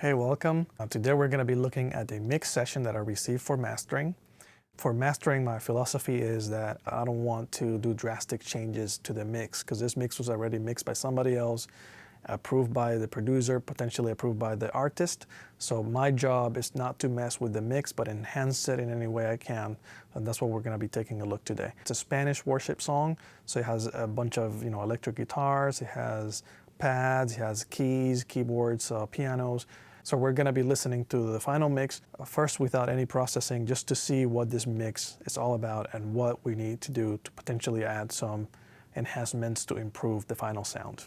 Hey, welcome. Today we're going to be looking at a mix session that I received for mastering. For mastering, my philosophy is that I don't want to do drastic changes to the mix because this mix was already mixed by somebody else, approved by the producer, potentially approved by the artist. So my job is not to mess with the mix, but enhance it in any way I can. And that's what we're going to be taking a look today. It's a Spanish worship song, so it has a bunch of electric guitars, it has pads, it has keys, keyboards, pianos. So we're going to be listening to the final mix, first without any processing, just to see what this mix is all about and what we need to do to potentially add some enhancements to improve the final sound.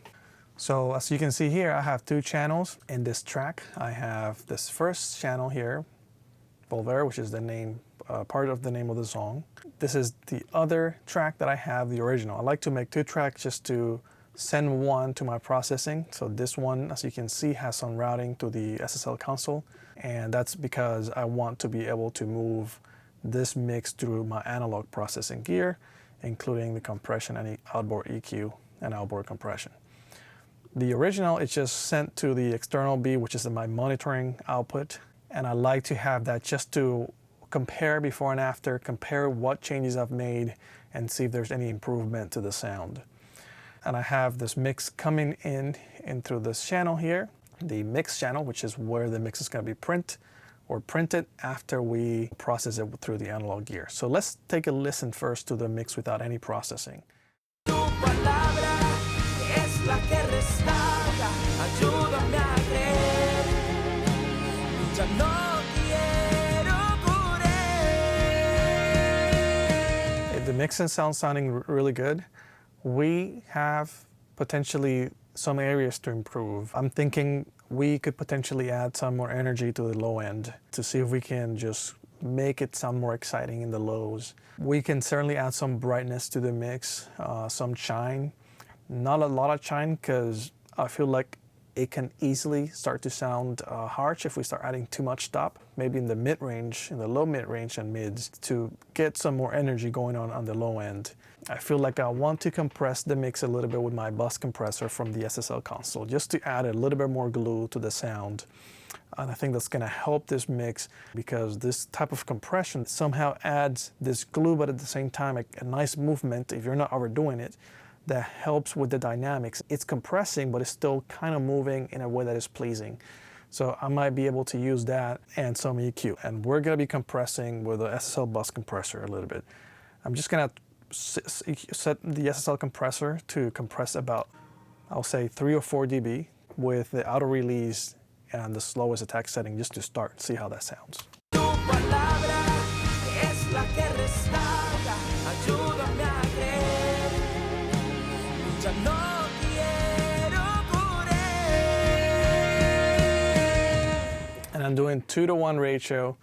So as you can see here, I have two channels in this track. I have this first channel here, Volver, which is the name, part of the name of the song. This is the other track that I have, the original. I like to make two tracks just to send one to my processing. So this one, as you can see, has some routing to the SSL console, and that's because I want to be able to move this mix through my analog processing gear, including the compression and the outboard EQ and outboard compression. The original is just sent to the external B, which is my monitoring output, and I like to have that just to compare before and after, compare what changes I've made, and see if there's any improvement to the sound. And I have this mix coming in through this channel here, the mix channel, which is where the mix is going to be printed after we process it through the analog gear. So let's take a listen first to the mix without any processing. The mixing sounds sounding really good. We have potentially some areas to improve. I'm thinking we could potentially add some more energy to the low end to see if we can just make it sound more exciting in the lows. We can certainly add some brightness to the mix, some shine. Not a lot of shine because I feel like it can easily start to sound harsh if we start adding too much stop, maybe in the mid-range, in the low mid-range and mids, to get some more energy going on the low end. I feel like I want to compress the mix a little bit with my bus compressor from the SSL console, just to add a little bit more glue to the sound. And I think that's going to help this mix because this type of compression somehow adds this glue, but at the same time a nice movement, if you're not overdoing it, that helps with the dynamics. It's compressing, but it's still kind of moving in a way that is pleasing. So I might be able to use that and some EQ. And we're going to be compressing with the SSL bus compressor a little bit. I'm just going to set the SSL compressor to compress about, I'll say 3 or 4 dB with the auto release and the slowest attack setting just to start, see how that sounds. And I'm doing 2-to-1 ratio.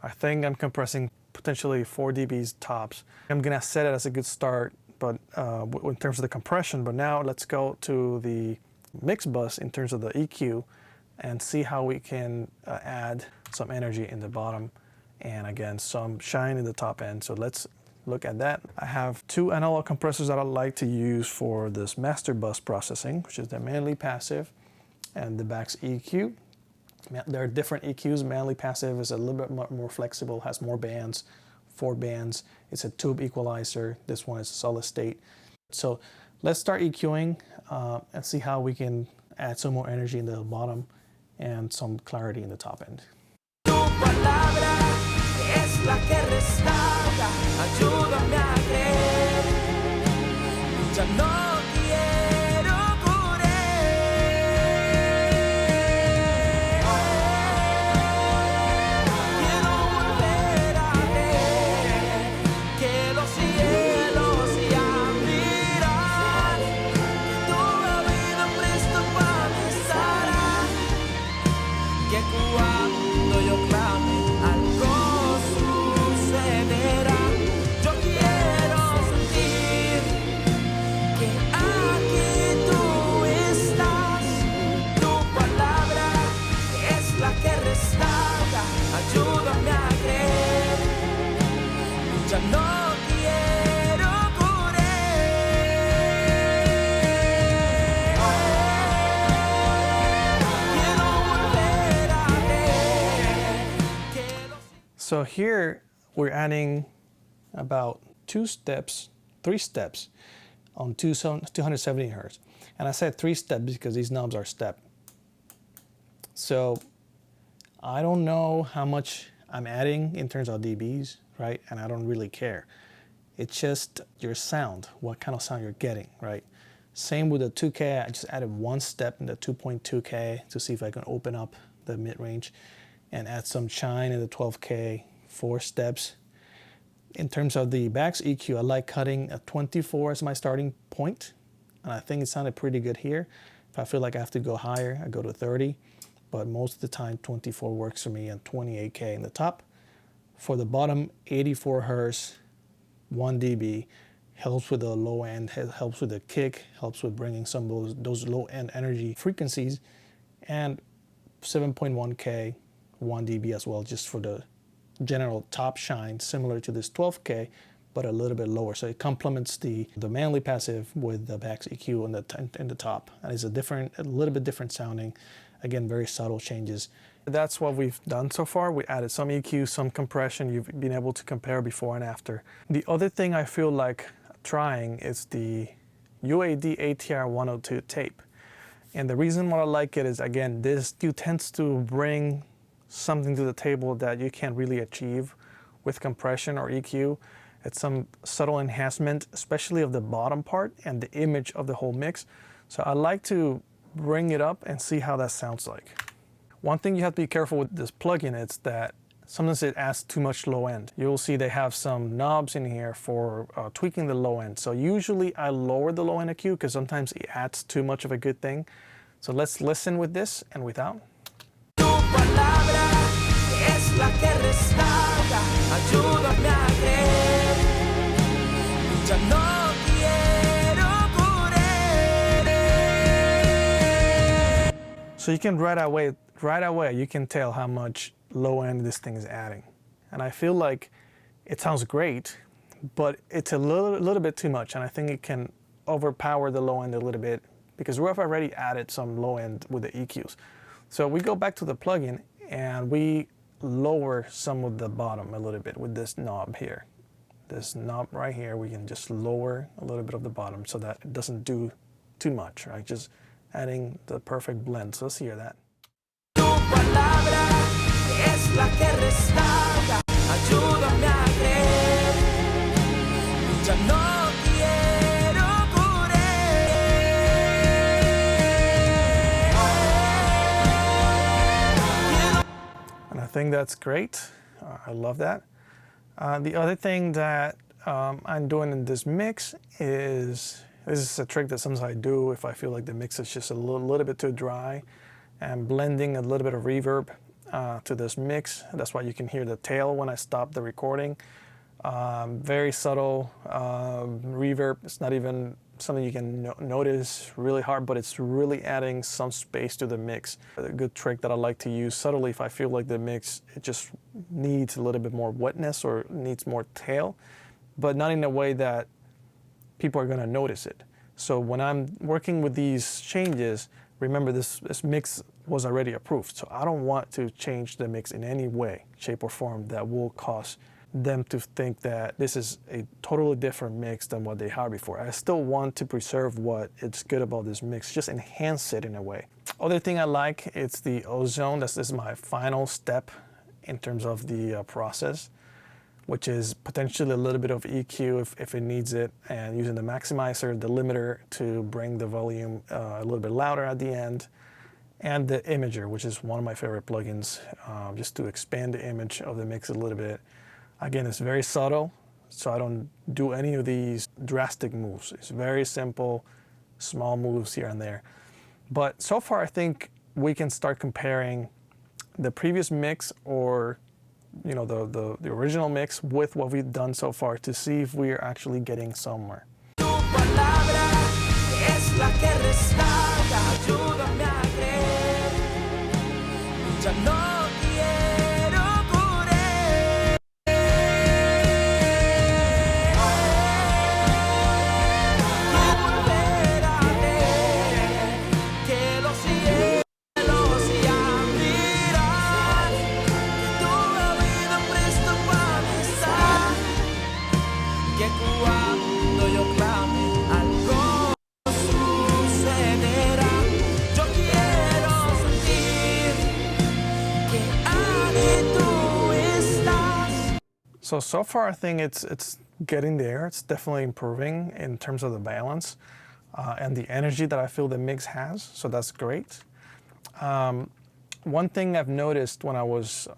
I think I'm compressing potentially 4 dBs tops. I'm gonna set it as a good start, but in terms of the compression. But now let's go to the mix bus in terms of the EQ and see how we can add some energy in the bottom and again some shine in the top end. So let's look at that. I have 2 analog compressors that I like to use for this master bus processing, which is the Manley Passive and the BAX EQ. There are different EQs. Manley Passive is a little bit more flexible, has more bands, 4 bands. It's a tube equalizer. This one is solid state. So let's start EQing and see how we can add some more energy in the bottom and some clarity in the top end. So here we're adding about 3 steps on 270 hertz. And I said 3 steps because these knobs are step. So I don't know how much I'm adding in terms of dBs, right? And I don't really care. It's just your sound, what kind of sound you're getting, right? Same with the 2K, I just added 1 step in the 2.2K to see if I can open up the mid-range and add some chime in the 12K, 4 steps. In terms of the BAX EQ, I like cutting a 24 as my starting point, and I think it sounded pretty good here. If I feel like I have to go higher, I go to 30, but most of the time 24 works for me, and 28K in the top. For the bottom, 84 hertz, 1 dB, helps with the low end, helps with the kick, helps with bringing some of those low end energy frequencies, and 7.1K, 1 dB as well, just for the general top shine, similar to this 12K, but a little bit lower. So it complements the Manley Passive with the BAX EQ in the top. And it's a little bit different sounding. Again, very subtle changes. That's what we've done so far. We added some EQ, some compression. You've been able to compare before and after. The other thing I feel like trying is the UAD ATR-102 Tape. And the reason why I like it is, again, this tends to bring something to the table that you can't really achieve with compression or EQ. It's some subtle enhancement, especially of the bottom part and the image of the whole mix. So I like to bring it up and see how that sounds like. One thing you have to be careful with this plugin is that sometimes it adds too much low end. You'll see they have some knobs in here for tweaking the low end. So usually I lower the low end EQ because sometimes it adds too much of a good thing. So let's listen with this and without. So you can right away you can tell how much low end this thing is adding. And I feel like it sounds great, but it's a little bit too much, and I think it can overpower the low end a little bit because we've already added some low end with the EQs. So we go back to the plugin and we lower some of the bottom a little bit with this knob here. This knob right here, we can just lower a little bit of the bottom so that it doesn't do too much, right? Just adding the perfect blend. So let's hear that. And I think that's great. I love that. The other thing that I'm doing in this mix is, this is a trick that sometimes I do if I feel like the mix is just a little bit too dry, and blending a little bit of reverb to this mix. That's why you can hear the tail when I stop the recording. Very subtle reverb. It's not even something you can notice really hard, but it's really adding some space to the mix. A good trick that I like to use subtly if I feel like the mix, it just needs a little bit more wetness or needs more tail, but not in a way that people are going to notice it. So when I'm working with these changes, remember this mix was already approved. So I don't want to change the mix in any way, shape or form that will cause them to think that this is a totally different mix than what they had before. I still want to preserve what it's good about this mix, just enhance it in a way. Other thing I like, it's the ozone. This is my final step in terms of the process, which is potentially a little bit of EQ if it needs it, and using the maximizer, the limiter to bring the volume a little bit louder at the end, and the imager, which is one of my favorite plugins, just to expand the image of the mix a little bit. Again, it's very subtle, so I don't do any of these drastic moves. It's very simple, small moves here and there. But so far, I think we can start comparing the previous mix, or the original mix, with what we've done so far to see if we're actually getting somewhere. So far I think it's getting there. It's definitely improving in terms of the balance and the energy that I feel the mix has, so that's great. One thing I've noticed when I was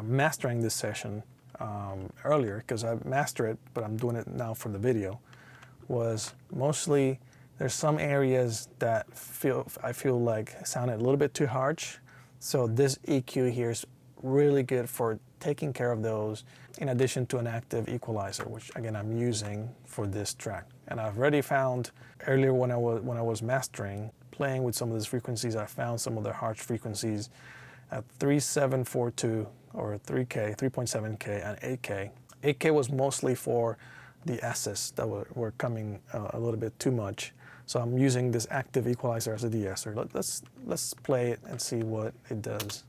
mastering this session earlier, because I mastered it, but I'm doing it now for the video, was mostly there's some areas that I feel like sounded a little bit too harsh. So this EQ here is really good for taking care of those, in addition to an active equalizer, which again I'm using for this track. And I've already found earlier when I was mastering, playing with some of these frequencies, I found some of the harsh frequencies at 3742 or 3K, 3.7K and 8K. 8K was mostly for the S's that were coming a little bit too much. So I'm using this active equalizer as a de-esser. Let's play it and see what it does.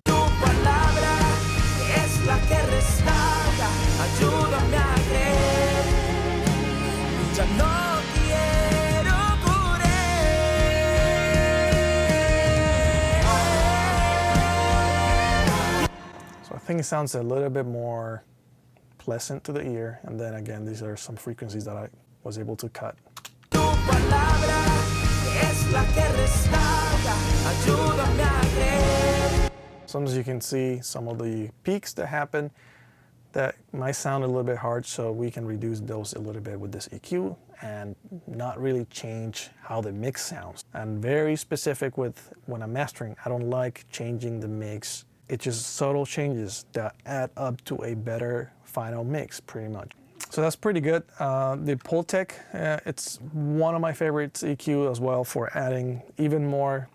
So I think it sounds a little bit more pleasant to the ear, and then again these are some frequencies that I was able to cut. Sometimes you can see some of the peaks that happen that might sound a little bit hard, so we can reduce those a little bit with this EQ and not really change how the mix sounds. And very specific with when I'm mastering, I don't like changing the mix. It's just subtle changes that add up to a better final mix, pretty much. So that's pretty good. The Pultec, it's one of my favorites EQ as well for adding even more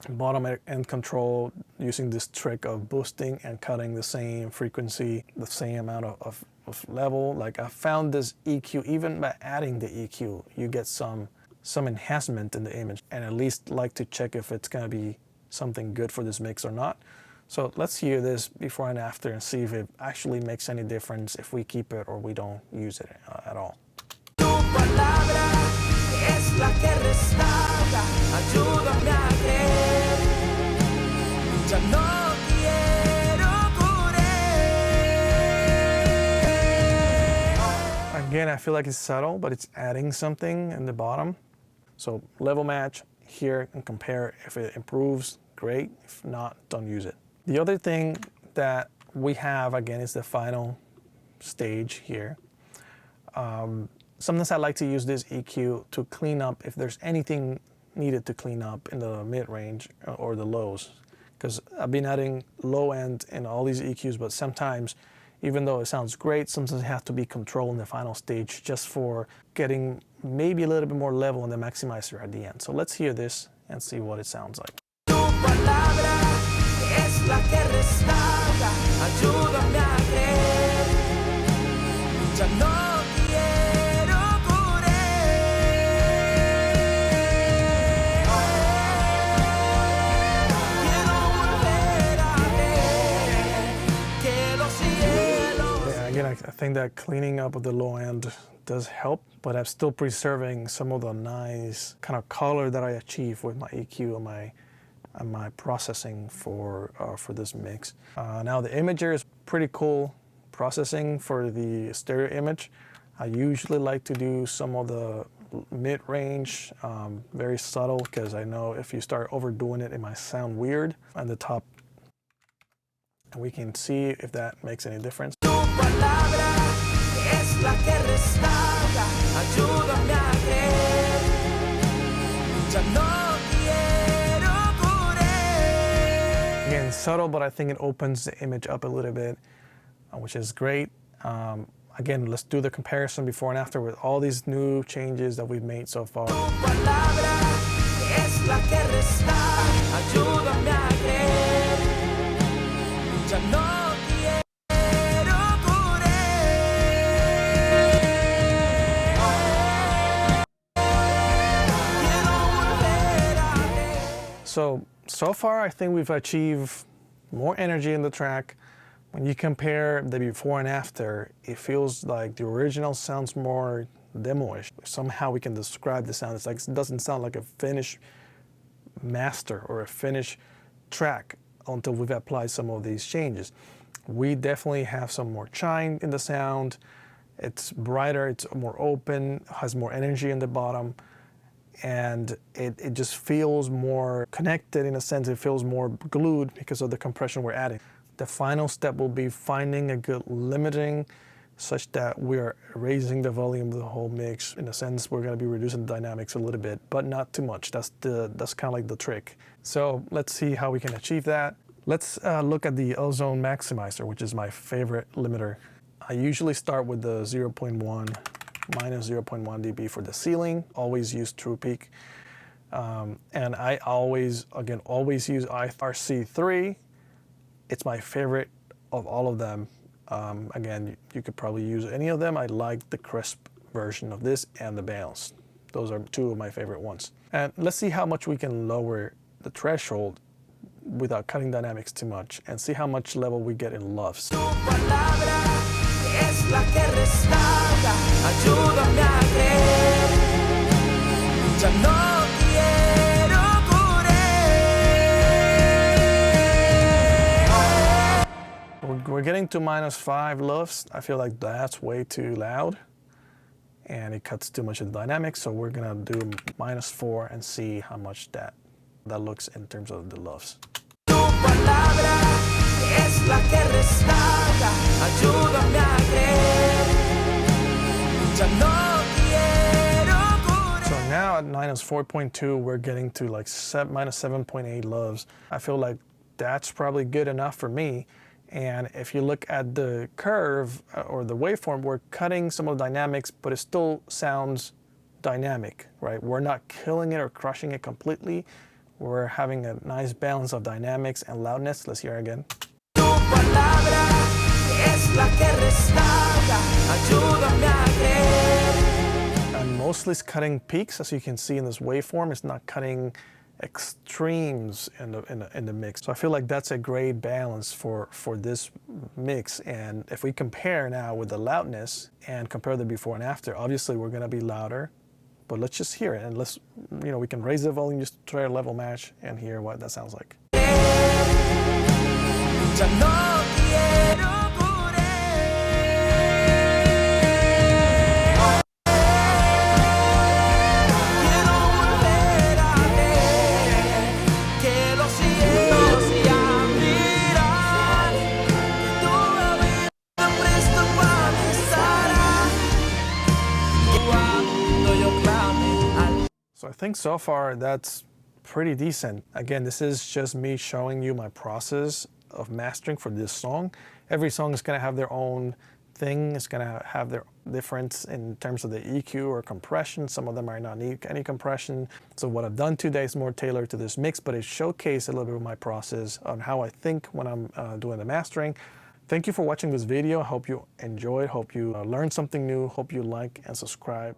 bottom end control, using this trick of boosting and cutting the same frequency, the same amount of level. Like I found this EQ, even by adding the EQ, you get some enhancement in the image, and at least like to check if it's gonna be something good for this mix or not. So let's hear this before and after and see if it actually makes any difference if we keep it or we don't use it at all. Again, I feel like it's subtle, but it's adding something in the bottom. So level match here and compare. If it improves, great. If not, don't use it. The other thing that we have, again, is the final stage here. Sometimes I like to use this EQ to clean up if there's anything needed to clean up in the mid-range or the lows. Because I've been adding low end in all these EQs, but sometimes, even though it sounds great, sometimes it has to be controlled in the final stage just for getting maybe a little bit more level in the maximizer at the end. So let's hear this and see what it sounds like. Again, I think that cleaning up of the low end does help, but I'm still preserving some of the nice kind of color that I achieve with my EQ and my processing for this mix. Now the imager is pretty cool processing for the stereo image. I usually like to do some of the mid-range, very subtle, because I know if you start overdoing it, it might sound weird. On the top, and we can see if that makes any difference. Again, subtle, but I think it opens the image up a little bit, which is great. Again, let's do the comparison before and after with all these new changes that we've made so far. So far, I think we've achieved more energy in the track. When you compare the before and after, it feels like the original sounds more demo-ish. Somehow we can describe the sound. It's like, it doesn't sound like a finished master or a finished track until we've applied some of these changes. We definitely have some more chime in the sound. It's brighter, it's more open, has more energy in the bottom, and it just feels more connected in a sense. It feels more glued because of the compression we're adding. The final step will be finding a good limiting such that we're raising the volume of the whole mix. In a sense, we're going to be reducing the dynamics a little bit, but not too much. That's kind of like the trick. So let's see how we can achieve that. Let's look at the Ozone Maximizer, which is my favorite limiter. I usually start with the 0.1 minus 0.1 dB for the ceiling. Always use true peak. And I always use IRC3. It's my favorite of all of them. Again, you could probably use any of them. I like the crisp version of this and the balance. Those are two of my favorite ones. And let's see how much we can lower the threshold without cutting dynamics too much, and see how much level we get in LUFS. We're getting to -5 LUFS. I feel like that's way too loud and it cuts too much of the dynamics, so we're gonna do -4 and see how much that looks in terms of the LUFS. So now at -4.2, we're getting to like -7.8 LUFS. I feel like that's probably good enough for me. And if you look at the curve or the waveform, we're cutting some of the dynamics, but it still sounds dynamic, right? We're not killing it or crushing it completely. We're having a nice balance of dynamics and loudness. Let's hear it again. I'm mostly cutting peaks, as you can see in this waveform. It's not cutting extremes in the mix. So I feel like that's a great balance for this mix. And if we compare now with the loudness and compare the before and after, obviously we're going to be louder, but let's just hear it, and let's, we can raise the volume, just try a level match and hear what that sounds like. So I think so far that's pretty decent. Again, this is just me showing you my process of mastering for this song. Every song is going to have their own thing. It's going to have their difference in terms of the EQ or compression. Some of them might not need any compression. So what I've done today is more tailored to this mix, but it showcased a little bit of my process on how I think when I'm doing the mastering. Thank you for watching this video. I hope you enjoyed. Hope you learned something new. Hope you like and subscribe.